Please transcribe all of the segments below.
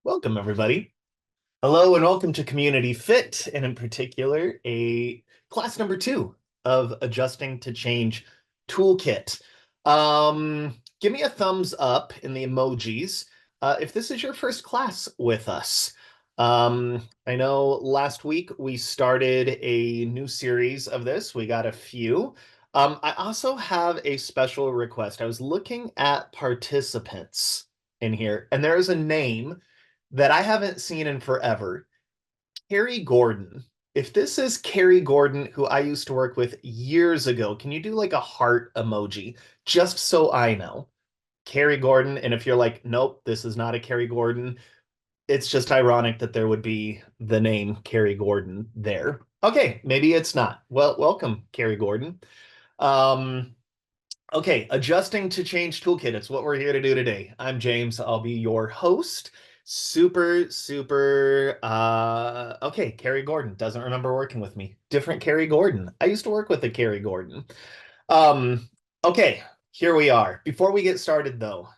Welcome, everybody. Hello, and welcome to Community Fit, and in particular, a class number 2 of Adjusting to Change Toolkit. Give me a thumbs up in the emojis if this is your first class with us. I know last week we started a new series of this. We got a few. I also have a special request. I was looking at participants in here, and there is a name that I haven't seen in forever. Carrie Gordon. If this is Carrie Gordon, who I used to work with years ago, can you do like a heart emoji just so I know? Carrie Gordon. And if you're like, nope, this is not a Carrie Gordon, it's just ironic that there would be the name Carrie Gordon there. Okay, maybe it's not. Well, welcome, Carrie Gordon. Um, Okay, adjusting to change toolkit. It's what we're here to do today. I'm James. I'll be your host. Okay, Carrie Gordon doesn't remember working with me. Different Carrie Gordon. I used to work with a Carrie Gordon. Um, okay, here we are. Before we get started though,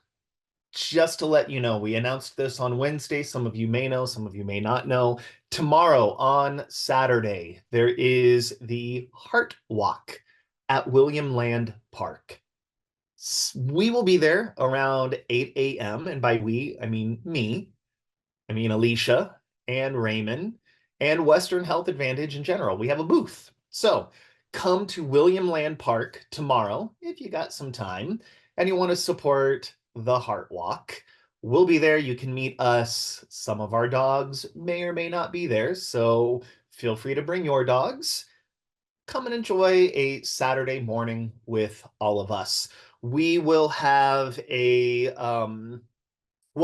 just to let you know, we announced this on Wednesday. Some of you may know, some of you may not know. Tomorrow on Saturday, there is the Heart Walk at William Land Park. We will be there around 8 a.m. And by we, I mean me, I mean Alicia and Raymond and Western Health Advantage in general. We have a booth. So come to William Land Park tomorrow if you got some time and you want to support the Heart Walk. We'll be there. You can meet us. Some of our dogs may or may not be there. So feel free to bring your dogs. Come and enjoy a Saturday morning with all of us. We will have we'll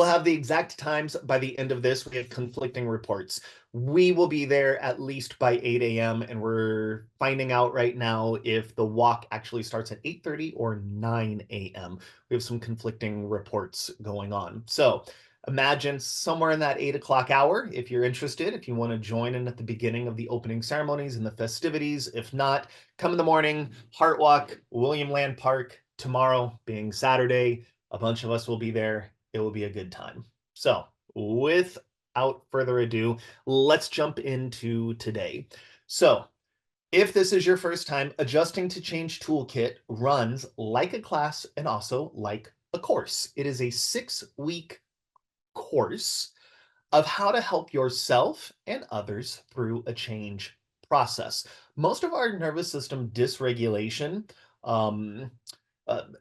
have the exact times by the end of this. We have conflicting reports. We will be there at least by 8 a.m. and we're finding out right now if the walk actually starts at 8:30 or 9 a.m. We have some conflicting reports going on. So imagine somewhere in that 8 o'clock hour, if you're interested, if you want to join in at the beginning of the opening ceremonies and the festivities. If not, come in the morning, Heart Walk, William Land Park, tomorrow being Saturday. A bunch of us will be there. It will be a good time. So without further ado, let's jump into today. So if this is your first time, Adjusting to Change Toolkit runs like a class and also like a course. It is a 6-week course of how to help yourself and others through a change process. Most of our nervous system dysregulation, um,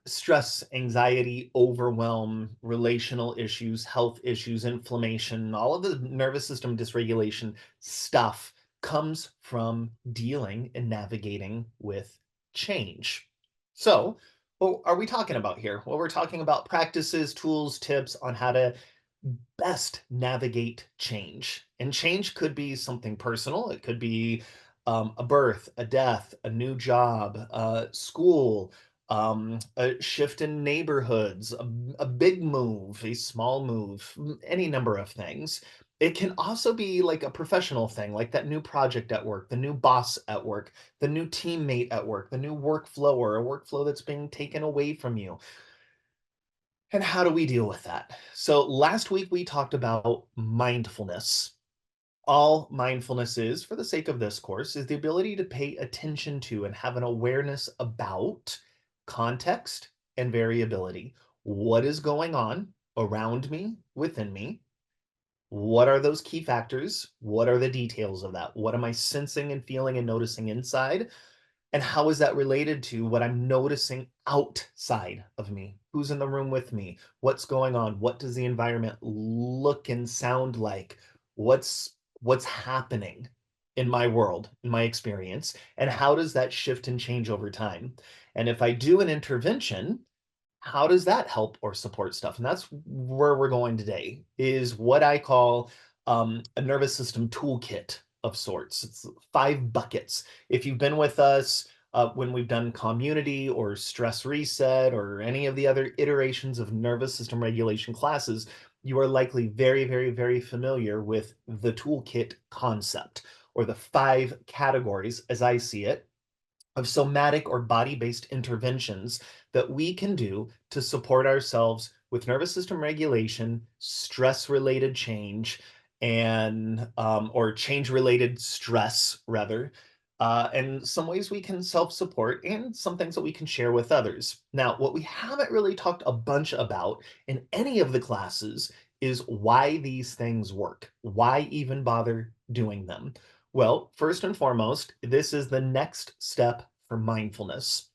stress, anxiety, overwhelm, relational issues, health issues, inflammation, all of the nervous system dysregulation stuff comes from dealing and navigating with change. So, what are we talking about here? Well, we're talking about practices, tools, tips on how to best navigate change. And change could be something personal. It could be a birth, a death, a new job, school, a shift in neighborhoods, a big move, a small move, any number of things. It can also be like a professional thing, like that new project at work, the new boss at work, the new teammate at work, the new workflow or a workflow that's being taken away from you. And how do we deal with that? So last week we talked about mindfulness. All mindfulness is, for the sake of this course, is the ability to pay attention to and have an awareness about context and variability. What is going on around me, within me? What are those key factors? What are the details of that? What am I sensing and feeling and noticing inside? And how is that related to what I'm noticing outside of me? Who's in the room with me? What's going on? What does the environment look and sound like? What's happening in my world, in my experience? And how does that shift and change over time? And if I do an intervention, how does that help or support stuff? And that's where we're going today, is what I call a nervous system toolkit of sorts. It's 5 buckets. If you've been with us when we've done community or stress reset or any of the other iterations of nervous system regulation classes, you are likely very, very, very familiar with the toolkit concept, or the 5 categories, as I see it, of somatic or body-based interventions that we can do to support ourselves with nervous system regulation, stress-related change, and or change-related stress, rather, and some ways we can self-support and some things that we can share with others. Now, what we haven't really talked a bunch about in any of the classes is why these things work. Why even bother doing them? Well, first and foremost, this is the next step for mindfulness.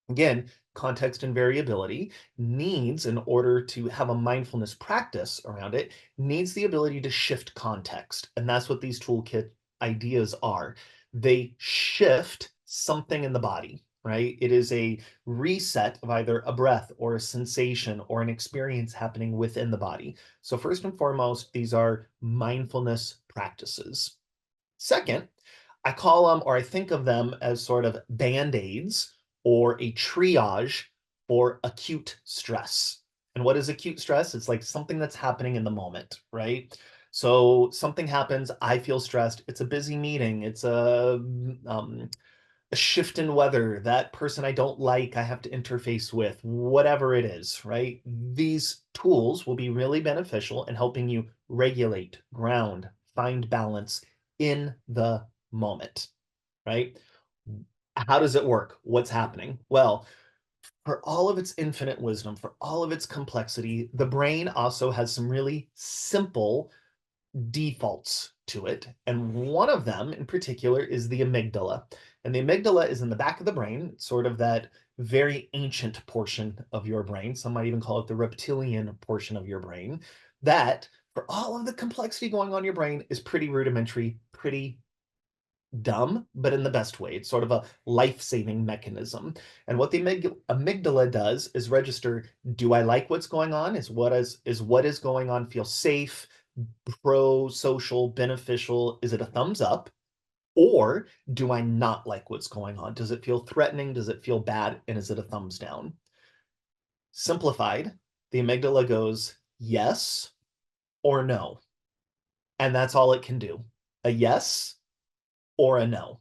Again, context and variability needs, in order to have a mindfulness practice around it, needs the ability to shift context. And that's what these toolkit ideas are. They shift something in the body, right? It is a reset of either a breath or a sensation or an experience happening within the body. So first and foremost, these are mindfulness practices. Second, I call them, or I think of them as sort of band-aids or a triage for acute stress. And what is acute stress? It's like something that's happening in the moment, right? So something happens, I feel stressed. It's a busy meeting. It's a shift in weather, that person I don't like, I have to interface with, whatever it is, right? These tools will be really beneficial in helping you regulate, ground, find balance in the moment, right? How does it work? What's happening? Well, for all of its infinite wisdom, for all of its complexity, the brain also has some really simple defaults to it. And one of them in particular is the amygdala. And the amygdala is in the back of the brain, sort of that very ancient portion of your brain. Some might even call it the reptilian portion of your brain, that for all of the complexity going on in your brain is pretty rudimentary, pretty dumb, but in the best way. It's sort of a life-saving mechanism. And what the amygdala does is register, do I like what's going on? Is what is going on feel safe, pro-social, beneficial? Is it a thumbs up? Or do I not like what's going on? Does it feel threatening? Does it feel bad? And is it a thumbs down? Simplified, the amygdala goes yes or no. And that's all it can do. A yes or a no.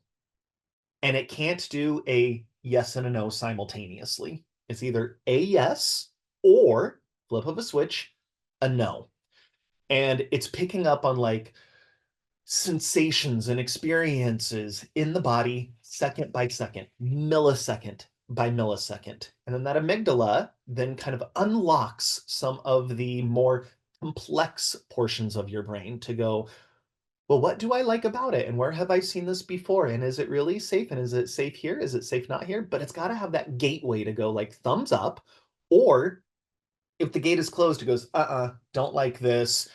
And it can't do a yes and a no simultaneously. It's either a yes or, flip of a switch, a no. And it's picking up on like sensations and experiences in the body second by second, millisecond by millisecond. And then that amygdala then kind of unlocks some of the more complex portions of your brain to go, well, what do I like about it? And where have I seen this before? And is it really safe? And is it safe here? Is it safe not here? But it's got to have that gateway to go like thumbs up, or if the gate is closed, it goes, don't like this.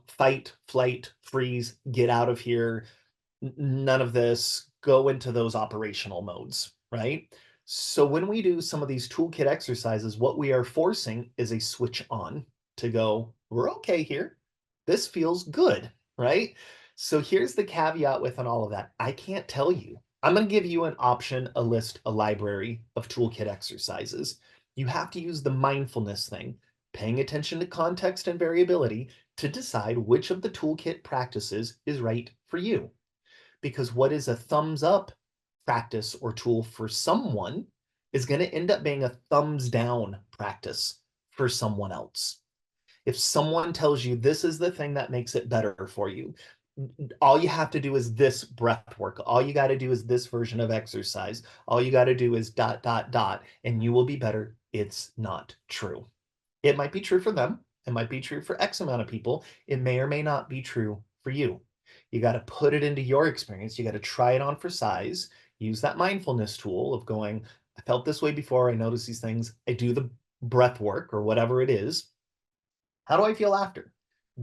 Fight, flight, freeze, get out of here. None of this. Go into those operational modes, right? So when we do some of these toolkit exercises, what we are forcing is a switch on to go, we're okay here. This feels good, right? So here's the caveat within all of that. I can't tell you. I'm going to give you an option, a list, a library of toolkit exercises. You have to use the mindfulness thing, paying attention to context and variability to decide which of the toolkit practices is right for you. Because what is a thumbs up practice or tool for someone is going to end up being a thumbs down practice for someone else. If someone tells you this is the thing that makes it better for you, all you have to do is this breath work. All you got to do is this version of exercise. All you got to do is ... and you will be better. It's not true. It might be true for them. It might be true for X amount of people. It may or may not be true for you. You got to put it into your experience. You got to try it on for size. Use that mindfulness tool of going, I felt this way before. I notice these things. I do the breath work or whatever it is. How do I feel after?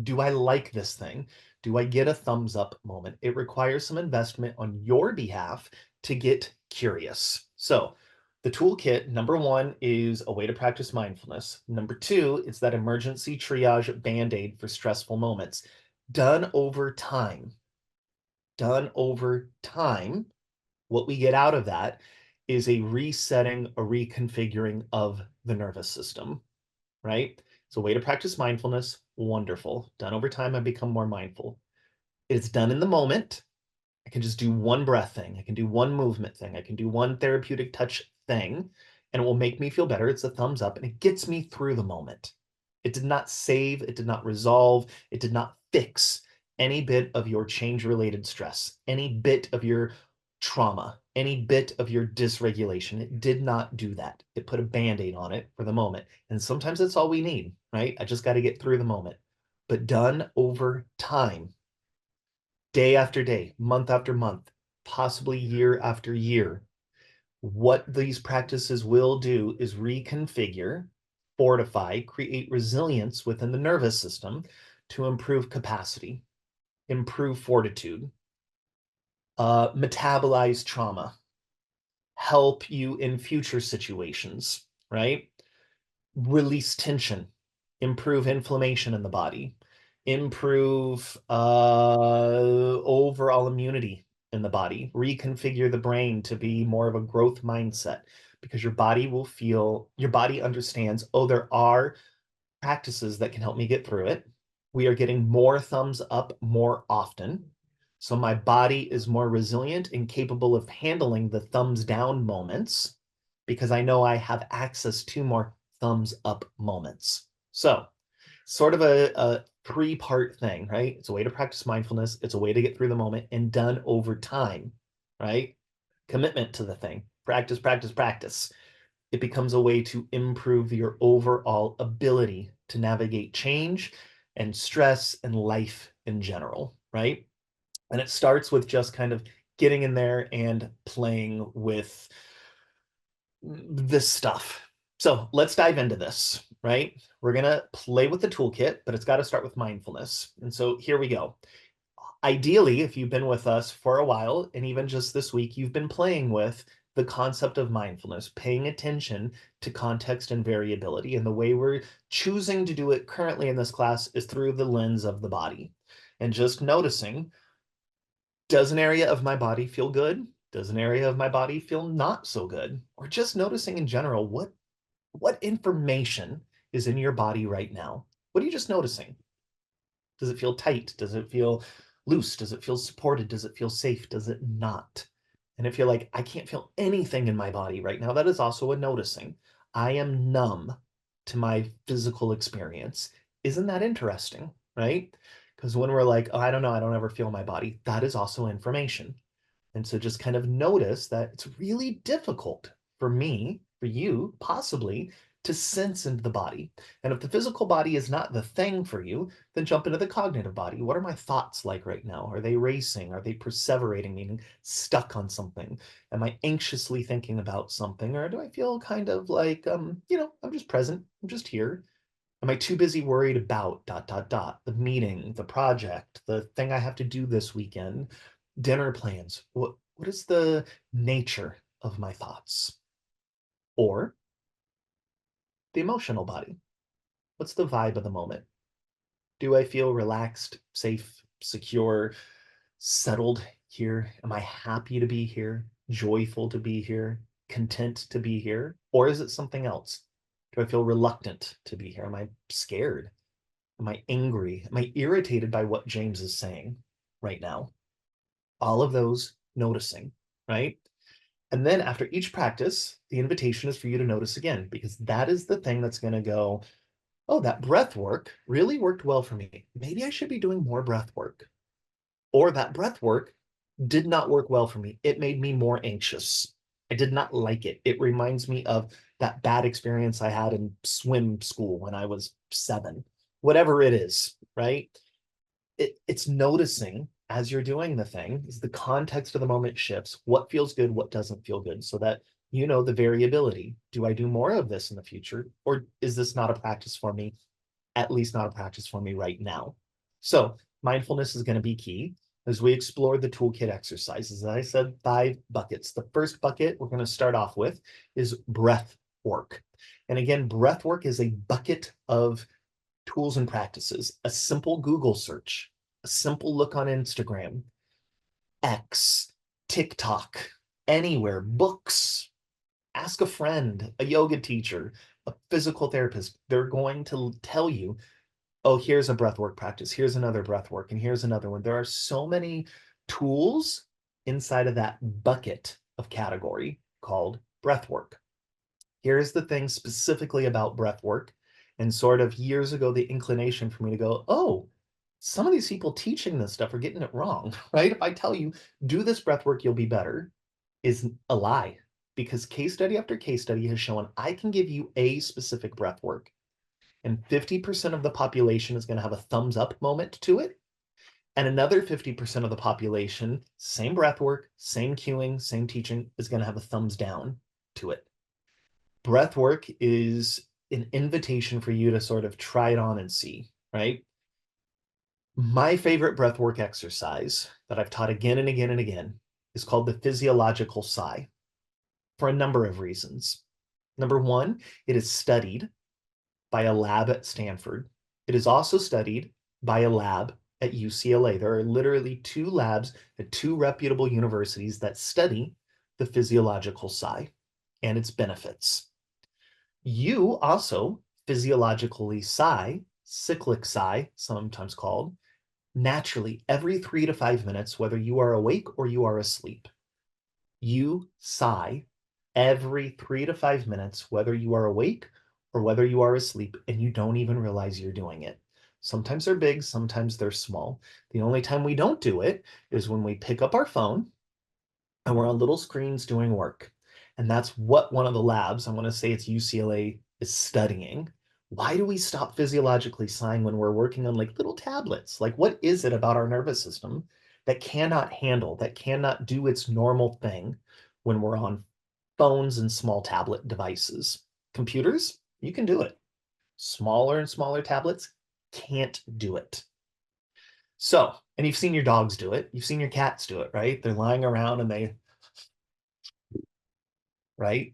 Do I like this thing? Do I get a thumbs up moment? It requires some investment on your behalf to get curious. So the toolkit, number one, is a way to practice mindfulness. Number two, it's that emergency triage band-aid for stressful moments. Done over time. Done over time, what we get out of that is a resetting, a reconfiguring of the nervous system, right? It's a way to practice mindfulness. Wonderful. Done over time, I become more mindful. It's done in the moment. I can just do one breath thing. I can do one movement thing. I can do one therapeutic touch thing. and it will make me feel better. It's a thumbs up, and it gets me through the moment. It did not save, it did not resolve, it did not fix any bit of your change-related stress, any bit of your trauma, any bit of your dysregulation. It did not do that. It put a Band-Aid on it for the moment. And sometimes that's all we need, right? I just got to get through the moment. But done over time, day after day, month after month, possibly year after year, what these practices will do is reconfigure, fortify, create resilience within the nervous system to improve capacity, improve fortitude, metabolize trauma, help you in future situations, right? Release tension, improve inflammation in the body, improve overall immunity in the body, reconfigure the brain to be more of a growth mindset, because your body will feel, your body understands, oh, there are practices that can help me get through it. We are getting more thumbs up more often. So my body is more resilient and capable of handling the thumbs down moments because I know I have access to more thumbs up moments. So sort of a three-part thing, right? It's a way to practice mindfulness. It's a way to get through the moment and done over time, right? Commitment to the thing. Practice, practice, practice. It becomes a way to improve your overall ability to navigate change and stress and life in general, right? And it starts with just kind of getting in there and playing with this stuff. So let's dive into this, right? We're going to play with the toolkit, but it's got to start with mindfulness. And so here we go. Ideally, if you've been with us for a while, and even just this week, you've been playing with the concept of mindfulness, paying attention to context and variability. And the way we're choosing to do it currently in this class is through the lens of the body. And just noticing, does an area of my body feel good? Does an area of my body feel not so good? Or just noticing in general, what information is in your body right now? What are you just noticing? Does it feel tight? Does it feel loose? Does it feel supported? Does it feel safe? Does it not? And if you're like, I can't feel anything in my body right now, that is also a noticing. I am numb to my physical experience. Isn't that interesting, right? Because when we're like, oh, I don't know, I don't ever feel my body, that is also information. And so just kind of notice that it's really difficult for me, for you, possibly, to sense into the body. And if the physical body is not the thing for you, then jump into the cognitive body. What are my thoughts like right now? Are they racing? Are they perseverating, meaning stuck on something? Am I anxiously thinking about something? Or do I feel kind of like, I'm just present, I'm just here? Am I too busy worried about ... the meeting, the project, the thing I have to do this weekend, dinner plans? What is the nature of my thoughts? Or the emotional body. What's the vibe of the moment? Do I feel relaxed, safe, secure, settled here? Am I happy to be here? Joyful to be here? Content to be here? Or is it something else? Do I feel reluctant to be here? Am I scared? Am I angry? Am I irritated by what James is saying right now? All of those noticing, right? And then after each practice, the invitation is for you to notice again, because that is the thing that's going to go, oh, that breath work really worked well for me. Maybe I should be doing more breath work. Or that breath work did not work well for me. It made me more anxious. I did not like it. It reminds me of that bad experience I had in swim school when I was 7. Whatever it is, right? It's noticing as you're doing the thing, is the context of the moment shifts, what feels good, what doesn't feel good, so that you know the variability. Do I do more of this in the future? Or is this not a practice for me? At least not a practice for me right now. So mindfulness is going to be key as we explore the toolkit exercises. As I said, 5 buckets. The first bucket we're going to start off with is breath work. And again, breath work is a bucket of tools and practices. A simple Google search, a simple look on Instagram, X, TikTok, anywhere, books, ask a friend, a yoga teacher, a physical therapist. They're going to tell you, oh, here's a breathwork practice, here's another breathwork, and here's another one. There are so many tools inside of that bucket of category called breathwork. Here's the thing specifically about breath work, and sort of years ago, the inclination for me to go, oh, some of these people teaching this stuff are getting it wrong, right? If I tell you, do this breath work, you'll be better, is a lie. Because case study after case study has shown I can give you a specific breath work, and 50% of the population is going to have a thumbs up moment to it. And another 50% of the population, same breath work, same cueing, same teaching, is going to have a thumbs down to it. Breath work is an invitation for you to sort of try it on and see, right? My favorite breath work exercise that I've taught again and again and again is called the physiological sigh for a number of reasons. Number one, it is studied by a lab at Stanford. It is also studied by a lab at UCLA. There are literally two labs at two reputable universities that study the physiological sigh and its benefits. You also physiologically sigh, cyclic sigh, sometimes called, naturally every 3 to 5 minutes, whether you are awake or you are asleep. You sigh every 3 to 5 minutes, whether you are awake or whether you are asleep, and you don't even realize you're doing it. Sometimes they're big, sometimes they're small. The only time we don't do it is when we pick up our phone and we're on little screens doing work. And that's what one of the labs, I want to say it's UCLA, is studying. Why do we stop physiologically sighing when we're working on like little tablets? Like, what is it about our nervous system that cannot handle, that cannot do its normal thing when we're on phones and small tablet devices? Computers, you can do it. Smaller and smaller tablets can't do it. So, and you've seen your dogs do it. You've seen your cats do it, right? They're lying around and they, right?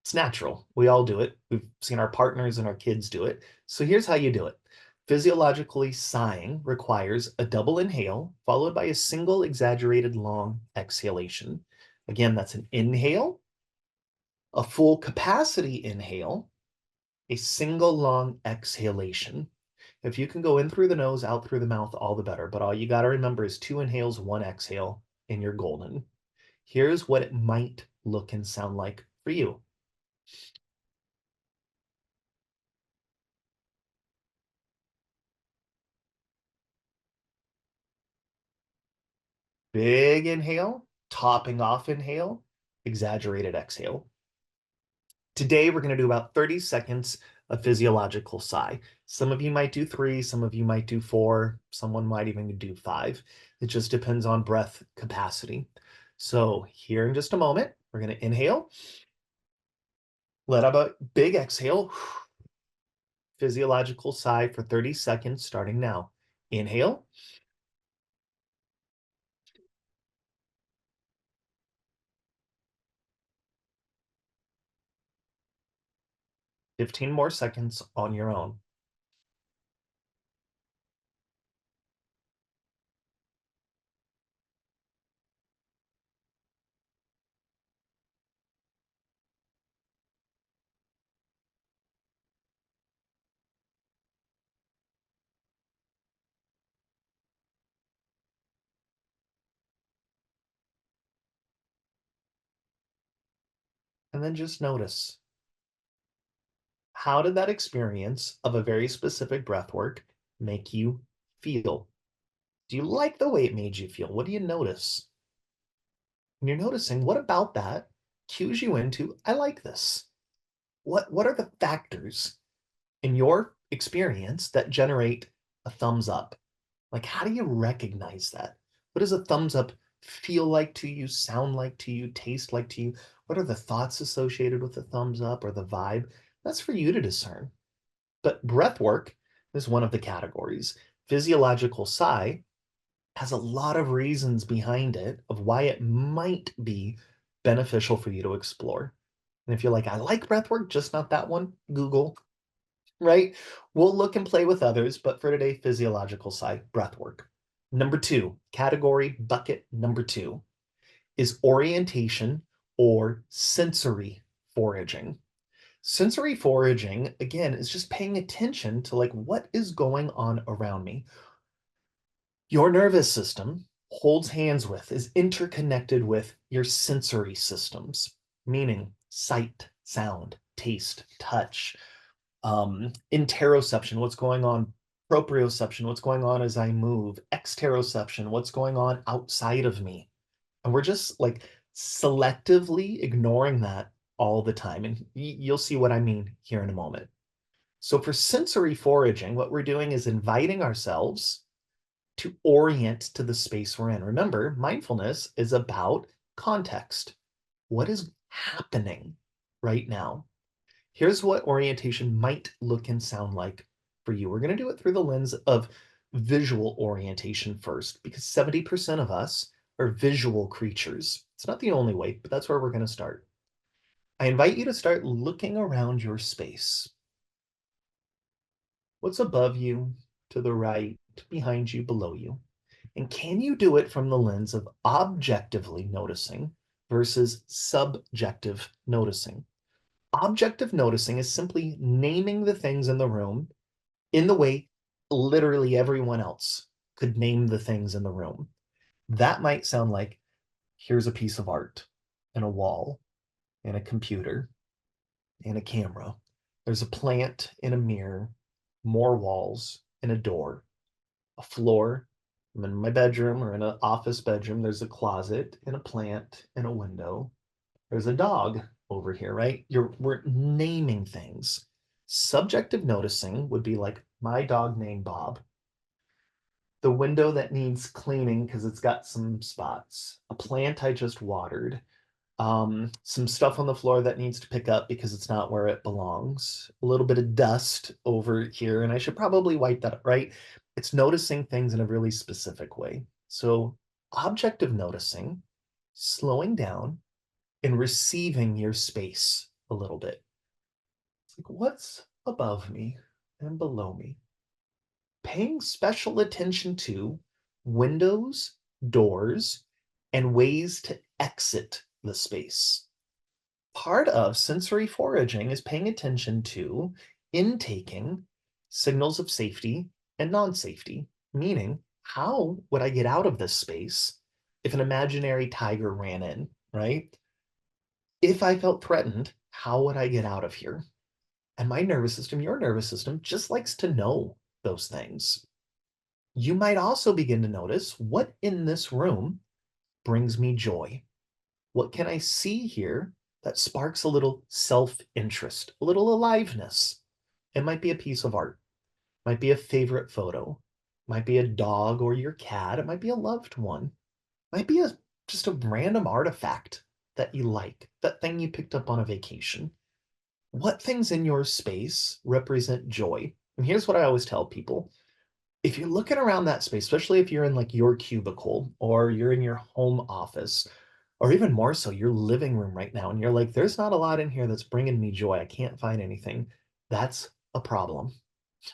It's natural. We all do it. We've seen our partners and our kids do it. So here's how you do it. Physiologically sighing requires a double inhale followed by a single exaggerated long exhalation. Again, that's an inhale, a full capacity inhale, a single long exhalation. If you can go in through the nose, out through the mouth, all the better. But all you got to remember is 2 inhales, 1 exhale, and you're golden. Here's what it might look and sound like for you. Big inhale, topping off inhale, exaggerated exhale. Today, we're going to do about 30 seconds of physiological sigh. Some of you might do 3, some of you might do 4, someone might even do 5. It just depends on breath capacity. So here in just a moment, we're going to inhale, let out a big exhale, physiological sigh for 30 seconds starting now. Inhale. 15 more seconds on your own. And then just notice, how did that experience of a very specific breath work make you feel? Do you like the way it made you feel? What do you notice? And you're noticing, what about that cues you into, I like this? What are the factors in your experience that generate a thumbs up? Like, how do you recognize that? What does a thumbs up feel like to you, sound like to you, taste like to you? What are the thoughts associated with the thumbs up or the vibe? That's for you to discern. But breath work is one of the categories. Physiological sigh has a lot of reasons behind it of why it might be beneficial for you to explore. And if you're like, I like breath work, just not that one, Google, right? We'll look and play with others, but for today, physiological sigh, breath work. Number 2, category bucket number 2 is orientation or sensory foraging. Sensory foraging, again, is just paying attention to like what is going on around me. Your nervous system holds hands with, is interconnected with your sensory systems, meaning sight, sound, taste, touch, interoception, what's going on, proprioception, what's going on as I move, exteroception, what's going on outside of me. And we're just like selectively ignoring that all the time. And you'll see what I mean here in a moment. So for sensory foraging, what we're doing is inviting ourselves to orient to the space we're in. Remember, mindfulness is about context. What is happening right now? Here's what orientation might look and sound like for you. We're going to do it through the lens of visual orientation first, because 70% of us are visual creatures. It's not the only way, but that's where we're going to start. I invite you to start looking around your space. What's above you, to the right, behind you, below you? And can you do it from the lens of objectively noticing versus subjective noticing? Objective noticing is simply naming the things in the room in the way literally everyone else could name the things in the room. That might sound like, here's a piece of art and a wall and a computer and a camera. There's a plant and a mirror, more walls and a door, a floor. I'm in my bedroom or in an office bedroom. There's a closet and a plant and a window. There's a dog over here, right? We're naming things. Subjective noticing would be like my dog named Bob, the window that needs cleaning because it's got some spots, a plant I just watered, some stuff on the floor that needs to pick up because it's not where it belongs, a little bit of dust over here, and I should probably wipe that up, right? It's noticing things in a really specific way. So objective noticing, slowing down, and receiving your space a little bit. It's like, what's above me and below me? Paying special attention to windows, doors, and ways to exit the space. Part of sensory foraging is paying attention to intaking signals of safety and non-safety, meaning how would I get out of this space if an imaginary tiger ran in, right? If I felt threatened, how would I get out of here? And my nervous system, your nervous system, just likes to know those things. You might also begin to notice what in this room brings me joy. What can I see here that sparks a little self-interest, a little aliveness? It might be a piece of art, might be a favorite photo, might be a dog or your cat, it might be a loved one, might be just a random artifact that you like, that thing you picked up on a vacation. What things in your space represent joy? And here's what I always tell people. If you're looking around that space, especially if you're in like your cubicle or you're in your home office, or even more so, your living room right now, and you're like, there's not a lot in here that's bringing me joy. I can't find anything. That's a problem,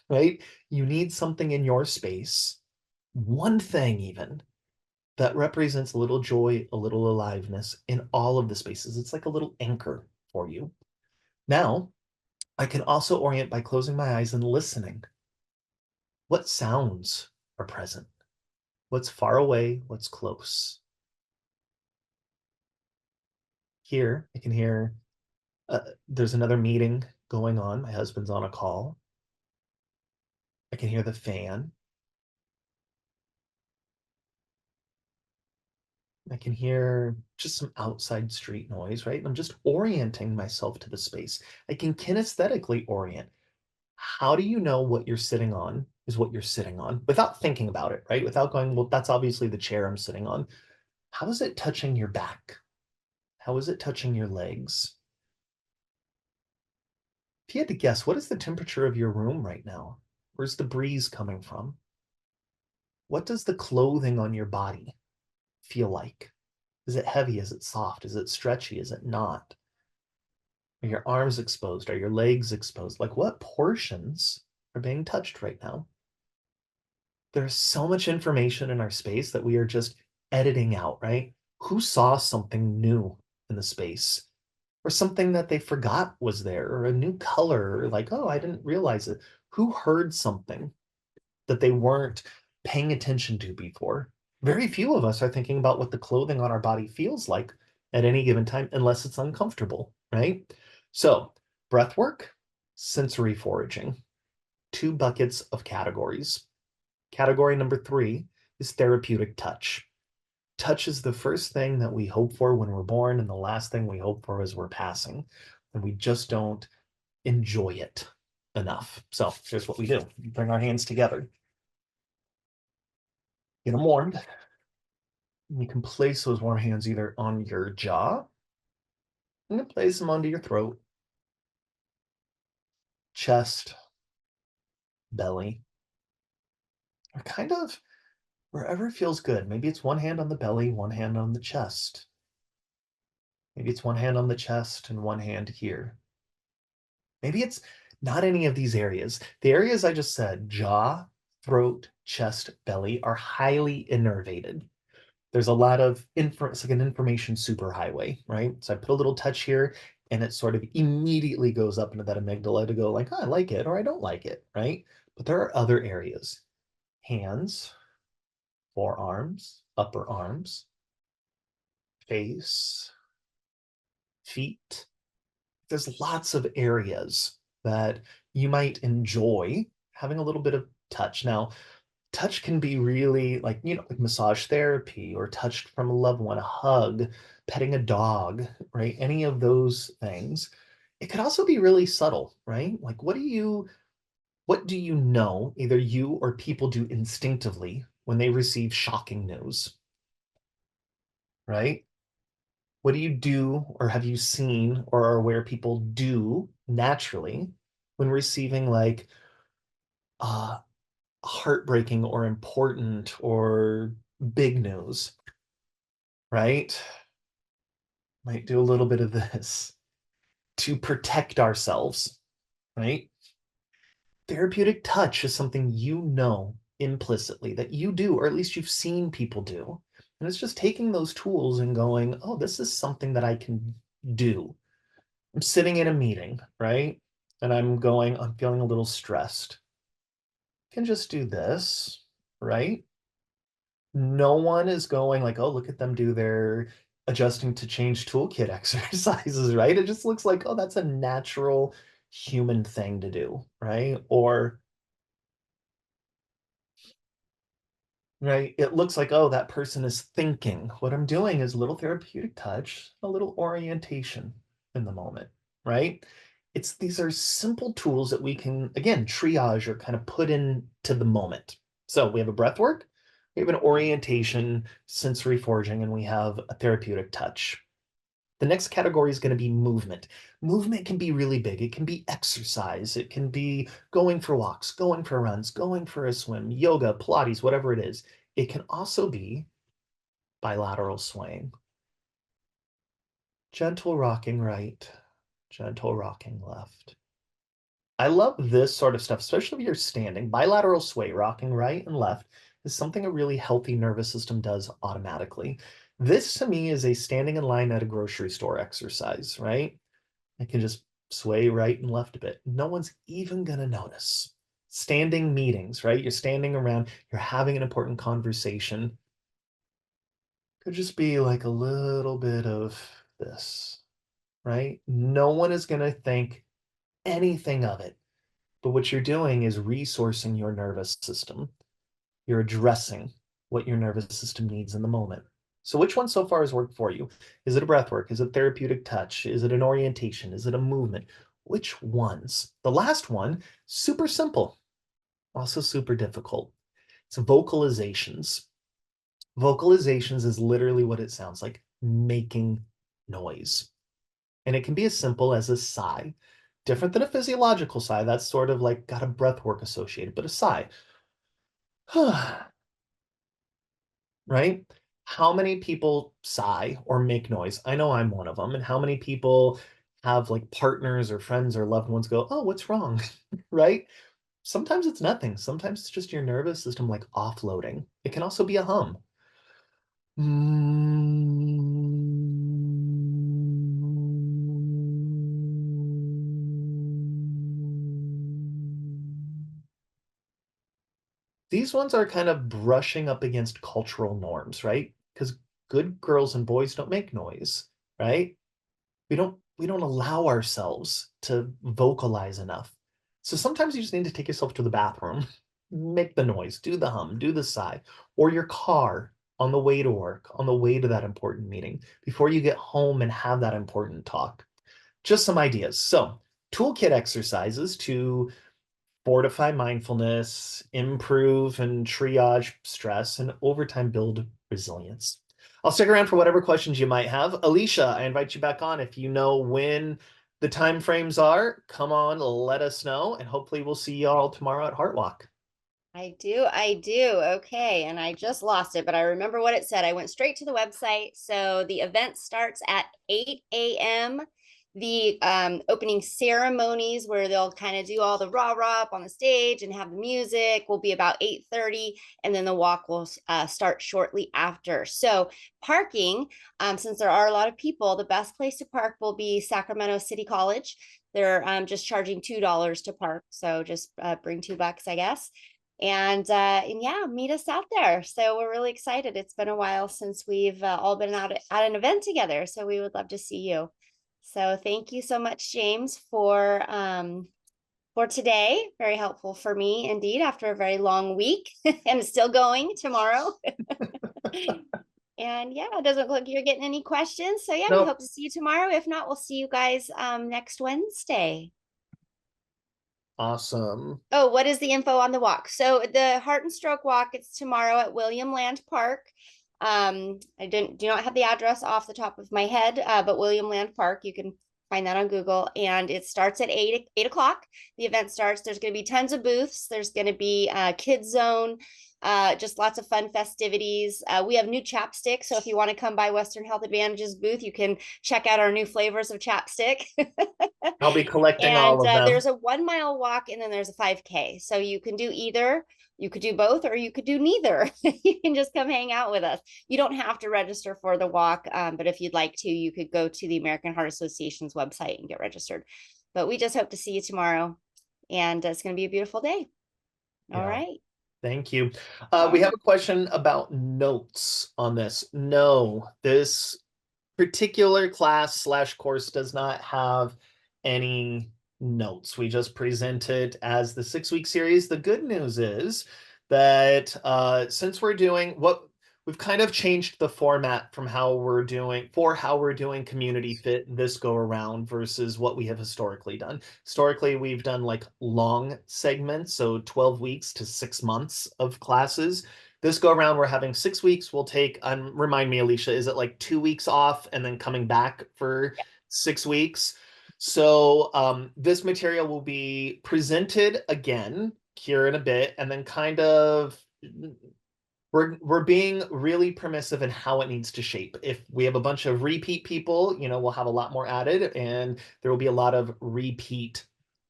right? You need something in your space, one thing even, that represents a little joy, a little aliveness in all of the spaces. It's like a little anchor for you. Now, I can also orient by closing my eyes and listening. What sounds are present? What's far away? What's close? Here, I can hear there's another meeting going on. My husband's on a call. I can hear the fan. I can hear just some outside street noise, right? I'm just orienting myself to the space. I can kinesthetically orient. How do you know what you're sitting on is what you're sitting on without thinking about it, right? Without going, well, that's obviously the chair I'm sitting on. How is it touching your back? How is it touching your legs? If you had to guess, what is the temperature of your room right now? Where's the breeze coming from? What does the clothing on your body feel like? Is it heavy? Is it soft? Is it stretchy? Is it not? Are your arms exposed? Are your legs exposed? Like what portions are being touched right now? There's so much information in our space that we are just editing out, right? Who saw something new in the space? Or something that they forgot was there, or a new color, or like, oh, I didn't realize it. Who heard something that they weren't paying attention to before? Very few of us are thinking about what the clothing on our body feels like at any given time, unless it's uncomfortable, right? So Breath work, sensory foraging, 2 buckets of categories. Category number 3 is therapeutic touch. Touch is the first thing that we hope for when we're born, and the last thing we hope for as we're passing. And we just don't enjoy it enough. So here's what we do. We bring our hands together, get them warmed. You can place those warm hands either on your jaw, and place them onto your throat, chest, belly, or kind of wherever feels good. Maybe it's one hand on the belly, one hand on the chest. Maybe it's one hand on the chest and one hand here. Maybe it's not any of these areas. The areas I just said, jaw, throat, chest, belly, are highly innervated. There's a lot of it's like an information superhighway, right? So I put a little touch here and it sort of immediately goes up into that amygdala to go like, oh, I like it or I don't like it, right? But there are other areas. Hands, forearms, upper arms, face, feet. There's lots of areas that you might enjoy having a little bit of touch. Now, touch can be really like, like massage therapy or touched from a loved one, a hug, petting a dog, right? Any of those things. It could also be really subtle, right? Like what do you know, either you or people do instinctively when they receive shocking news, right? What do you do or have you seen or are aware people do naturally when receiving like uh heartbreaking or important or big news, right? Might do a little bit of this to protect ourselves, right? Therapeutic touch is something you know implicitly that you do, or at least you've seen people do. And it's just taking those tools and going, oh, this is something that I can do. I'm sitting in a meeting, right? And I'm feeling a little stressed. I can just do this, right? No one is going like, oh, look at them do their adjusting to change toolkit exercises, right? It just looks like, oh, that's a natural human thing to do, right? Or, right, it looks like, oh, that person is thinking. What I'm doing is a little therapeutic touch, a little orientation in the moment, right? These are simple tools that we can, again, triage or kind of put into the moment. So we have a breath work, we have an orientation, sensory foraging, and we have a therapeutic touch. The next category is going to be movement. Movement can be really big. It can be exercise. It can be going for walks, going for runs, going for a swim, yoga, Pilates, whatever it is. It can also be bilateral swaying. Gentle rocking right, gentle rocking left. I love this sort of stuff, especially if you're standing. Bilateral sway, rocking right and left, is something a really healthy nervous system does automatically. This to me is a standing in line at a grocery store exercise, right? I can just sway right and left a bit. No one's even going to notice. Standing meetings, right? You're standing around, you're having an important conversation. Could just be like a little bit of this, right? No one is going to think anything of it. But what you're doing is resourcing your nervous system. You're addressing what your nervous system needs in the moment. So which one so far has worked for you? Is it a breath work? Is it therapeutic touch? Is it an orientation? Is it a movement? Which ones? The last one, super simple, also super difficult. It's vocalizations. Vocalizations is literally what it sounds like, making noise. And it can be as simple as a sigh. Different than a physiological sigh. That's sort of like got a breath work associated, but a sigh. Right? How many people sigh or make noise? I know I'm one of them. And how many people have like partners or friends or loved ones go, oh, what's wrong? Right? Sometimes it's nothing. Sometimes it's just your nervous system like offloading. It can also be a hum. These ones are kind of brushing up against cultural norms, right? Because good girls and boys don't make noise, right? We don't we don't allow ourselves to vocalize enough. So sometimes you just need to take yourself to the bathroom, make the noise, do the hum, do the sigh, or your car on the way to work, on the way to that important meeting, before you get home and have that important talk. Just some ideas. So, toolkit exercises to fortify mindfulness, improve and triage stress, and over time build resilience. I'll stick around for whatever questions you might have. Alicia, I invite you back on. If you know when the time frames are, come on, let us know, and hopefully we'll see you all tomorrow at Heart Walk. I do. I do. Okay. And I just lost it, but I remember what it said. I went straight to the website. So the event starts at 8 a.m. The opening ceremonies where they'll kind of do all the rah-rah up on the stage and have the music will be about 8:30, and then the walk will start shortly after. So parking, since there are a lot of people, the best place to park will be Sacramento City College. They're just charging $2 to park. So just bring $2, I guess. And yeah, meet us out there. So we're really excited. It's been a while since we've all been out at an event together. So we would love to see you. So thank you so much, James, for today. Very helpful for me indeed after a very long week and it's still going tomorrow. And yeah, it doesn't look like you're getting any questions. So yeah, we Nope. hope to see you tomorrow. If not, we'll see you guys next Wednesday. Awesome. Oh, what is the info on the walk? So the Heart and Stroke Walk, it's tomorrow at William Land Park. I do not have the address off the top of my head, but William Land Park, you can find that on Google, and it starts at 8 o'clock. The event starts. There's going to be tons of booths. There's going to be a kids zone, just lots of fun festivities. We have new chapstick, so if you want to come by Western Health Advantages booth, you can check out our new flavors of chapstick. I'll be collecting And all of them. there's a 1 mile walk and then there's a 5K. So you can do either, you could do both, or you could do neither. You can just come hang out with us. You don't have to register for the walk, but if you'd like to, you could go to the American Heart Association's website and get registered. But we just hope to see you tomorrow. And it's going to be a beautiful day. All Yeah. right. Thank you. All We have right. a question about notes on this. No, this particular class slash course does not have any notes. We just present it as the 6 week series. The good news is that since we're doing what we've kind of changed the format from how we're doing CommunityFIT this go around versus what we have historically done. Historically, we've done like long segments, so 12 weeks to 6 months of classes. This go around, we're having 6 weeks. We'll take, remind me, Alicia, is it like 2 weeks off and then coming back for 6 weeks? So this material will be presented again here in a bit, and then kind of we're being really permissive in how it needs to shape. If we have a bunch of repeat people, we'll have a lot more added, and there will be a lot of repeat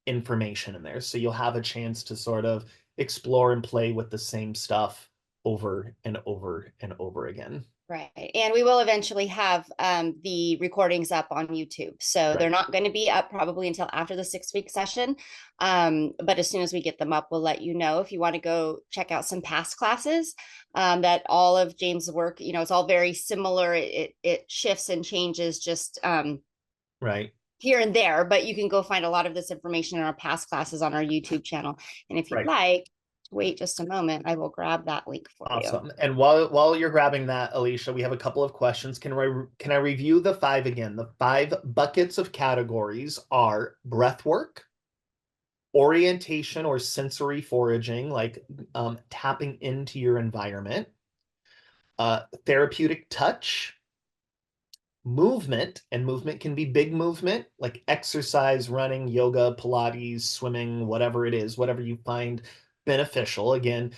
information in there. So you'll have a chance to sort of explore and play with the same stuff over and over and over again. Right. And we will eventually have the recordings up on YouTube. So they're Right. not going to be up probably until after the 6 week session. But as soon as we get them up, we'll let you know. If you want to go check out some past classes, that all of James' work, it's all very similar. It shifts and changes just Right. here and there, but you can go find a lot of this information in our past classes on our YouTube channel. And if you'd Right. like, wait just a moment, I will grab that link for you. Awesome. And while you're grabbing that, Alicia, we have a couple of questions. Can I review the five again? The five buckets of categories are breath work, orientation or sensory foraging, like tapping into your environment, therapeutic touch, movement, and movement can be big movement like exercise, running, yoga, Pilates, swimming, whatever it is, whatever you find beneficial. Again,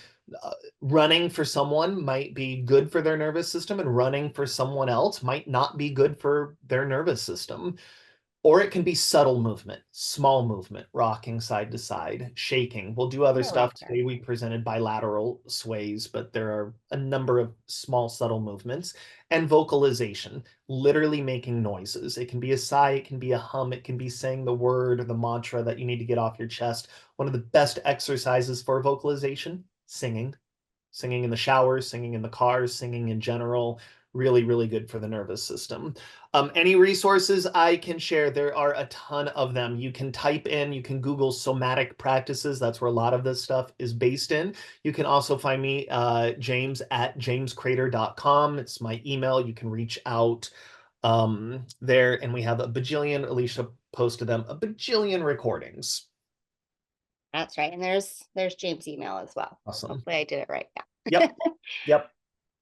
running for someone might be good for their nervous system, and running for someone else might not be good for their nervous system. Or it can be subtle movement, small movement, rocking side to side, shaking. We'll do other I like stuff that. today. We presented bilateral sways, but there are a number of small, subtle movements. And vocalization, literally making noises. It can be a sigh, it can be a hum, it can be saying the word or the mantra that you need to get off your chest. One of the best exercises for vocalization, singing. Singing in the shower, singing in the car, singing in general, really, really good for the nervous system. Any resources I can share, there are a ton of them. You can type in, you can Google somatic practices. That's where a lot of this stuff is based in. You can also find me, James at jamescrader.com. It's my email. You can reach out there, and we have a bajillion, Alicia posted them, a bajillion recordings. That's right. And there's James' email as well. Awesome. Hopefully I did it right. Yep. Yep. All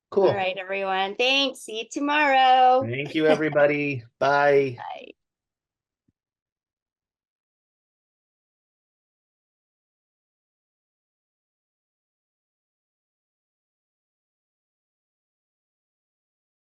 Cool. right, everyone. Thanks. See you tomorrow. Thank you, everybody. Bye.